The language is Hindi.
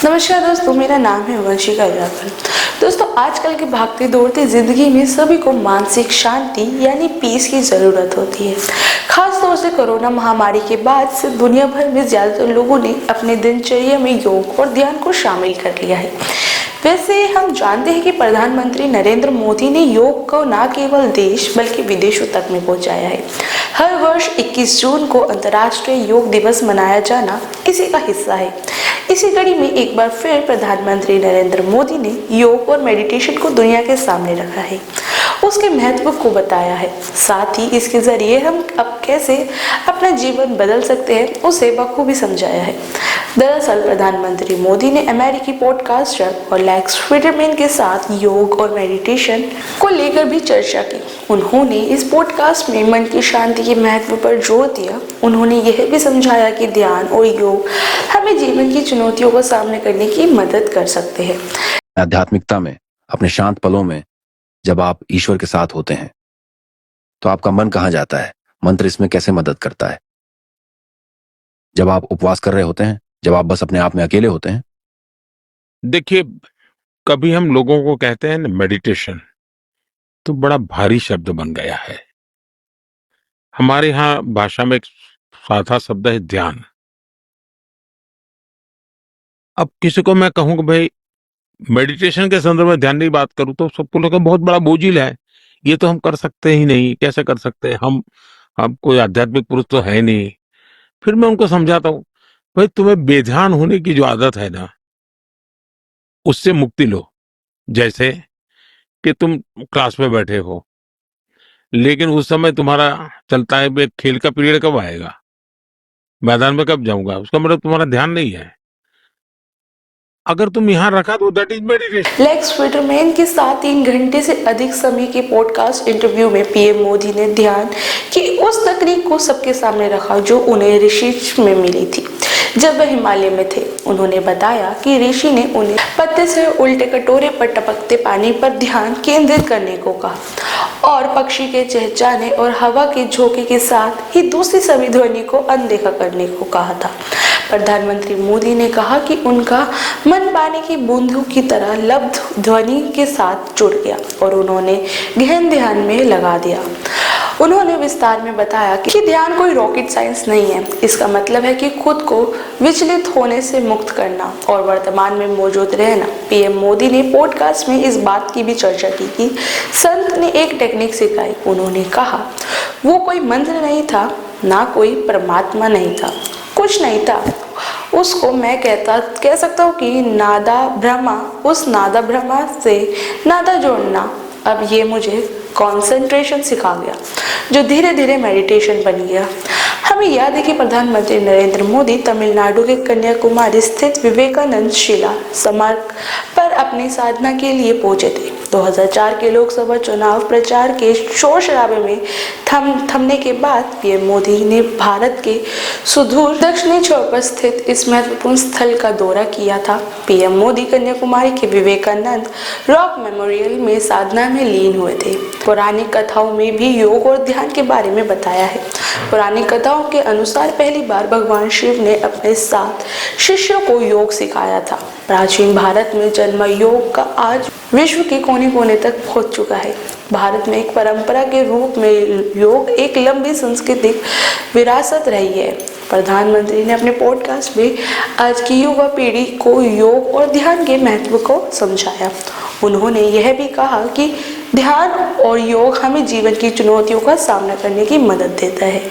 नमस्कार दोस्तों, मेरा नाम है वंशिका यादव। दोस्तों, आजकल की भागती दौड़ती जिंदगी में सभी को मानसिक शांति यानी पीस की जरूरत होती है। खास तौर से कोरोना महामारी के बाद से दुनिया भर में ज्यादातर लोगों ने अपने दिनचर्या में योग और ध्यान को शामिल कर लिया है। वैसे हम जानते हैं कि प्रधानमंत्री नरेंद्र मोदी ने योग को न केवल देश बल्कि विदेशों तक में पहुंचाया है। हर वर्ष 21 जून को अंतर्राष्ट्रीय योग दिवस मनाया जाना इसी का हिस्सा है। इसी कड़ी में एक बार फिर प्रधानमंत्री नरेंद्र मोदी ने योग और मेडिटेशन को दुनिया के सामने रखा है, उसके महत्व को बताया है, साथ ही इसके जरिए हम अब कैसे अपना जीवन बदल सकते हैं उसे बखूबी समझाया है। दरअसल प्रधानमंत्री मोदी ने अमेरिकी पॉडकास्टर और लेक्स फ्रीडमैन के साथ योग और मेडिटेशन को लेकर भी चर्चा की। उन्होंने इस पॉडकास्ट में मन की शांति के महत्व पर जोर दिया। उन्होंने यह भी समझाया कि ध्यान और योग हमें जीवन की चुनौतियों का सामना करने की मदद कर सकते हैं। आध्यात्मिकता में, अपने शांत पलों में जब आप ईश्वर के साथ होते हैं तो आपका मन कहाँ जाता है? मंत्र इसमें कैसे मदद करता है? जब आप उपवास कर रहे होते हैं, जब आप बस अपने आप में अकेले होते हैं। देखिए, कभी हम लोगों को कहते हैं ना मेडिटेशन, तो बड़ा भारी शब्द बन गया है। हमारे यहाँ भाषा में एक साधा शब्द है ध्यान। अब किसी को मैं कहूँ कि भाई मेडिटेशन के संदर्भ में ध्यान की बात करूं तो सबको लोग बहुत बड़ा बोझिल है, ये तो हम कर सकते ही नहीं, कैसे कर सकते हैं हम कोई आध्यात्मिक पुरुष तो है नहीं। फिर मैं उनको समझाता हूँ, भाई तुम्हें बेध्यान होने की जो आदत है ना, उससे मुक्ति लो। जैसे कि तुम क्लास में बैठे हो, लेकिन उस समय तुम्हारा चलता है भाई खेल का पीरियड कब आएगा, मैदान में कब जाऊंगा, उसका मतलब तुम्हारा ध्यान नहीं है। अगर तुम यहाँ रखा तो that is meditation. Lex Fridman के साथ 3 घंटे से अधिक समय के पॉडकास्ट इंटरव्यू में पीएम मोदी ने ध्यान की उस तकनीक को सबके सामने रखा जो उन्हें ऋषि में मिली थी जब वह हिमालय में थे। उन्होंने बताया कि ऋषि ने उन्हें पत्ते से उल्टे कटोरे पर टपकते पानी पर ध्यान केंद्रित करने को कहा और पक्षी के चहचहाने और हवा के झोंके के साथ ही दूसरी सभी ध्वनि को अनदेखा करने को कहा था। प्रधानमंत्री मोदी ने कहा कि उनका मन पानी की बूंदों की तरह लब्ध ध्वनि के साथ जुड़ गया और उन्होंने गहन ध्यान में लगा दिया। उन्होंने विस्तार में बताया कि ध्यान कोई रॉकेट साइंस नहीं है। इसका मतलब है कि खुद को विचलित होने से मुक्त करना और वर्तमान में मौजूद रहना। पीएम मोदी ने पॉडकास्ट में इस बात की भी चर्चा की कि संत ने एक टेक्निक सिखाई। उन्होंने कहा वो कोई मंत्र नहीं था, ना कोई परमात्मा नहीं था, कुछ नहीं था। उसको मैं कह सकता हूँ कि नादा ब्रह्मा, उस नादा ब्रह्मा से नादा जोड़ना अब ये मुझे कंसंट्रेशन सिखा गया, जो धीरे धीरे मेडिटेशन बन गया। हमें याद है कि प्रधानमंत्री नरेंद्र मोदी तमिलनाडु के कन्याकुमारी स्थित विवेकानंद शिला स्मारक पर अपनी साधना के लिए पहुंचे थे। 2004 के लोकसभा चुनाव प्रचार के शोर शराबे में थमने के बाद पीएम मोदी ने भारत के सुदूर दक्षिणी छोर पर स्थित इस महत्वपूर्ण स्थल का दौरा किया था। पीएम मोदी कन्याकुमारी के विवेकानंद रॉक मेमोरियल में साधना में लीन हुए थे। पौराणिक कथाओं में भी योग और ध्यान के बारे में बताया है। पौराणिक कथाओं के अनुसार पहली बार भगवान शिव ने अपने 7 शिष्यों को योग सिखाया था। प्राचीन भारत में जन्मा योग का आज विश्व के कोने कोने तक पहुंच चुका है। भारत में एक परंपरा के रूप में योग एक लंबी सांस्कृतिक विरासत रही है। प्रधानमंत्री ने अपने पॉडकास्ट में आज की युवा पीढ़ी को योग और ध्यान के महत्व को समझाया। उन्होंने यह भी कहा कि ध्यान और योग हमें जीवन की चुनौतियों का सामना करने की मदद देता है।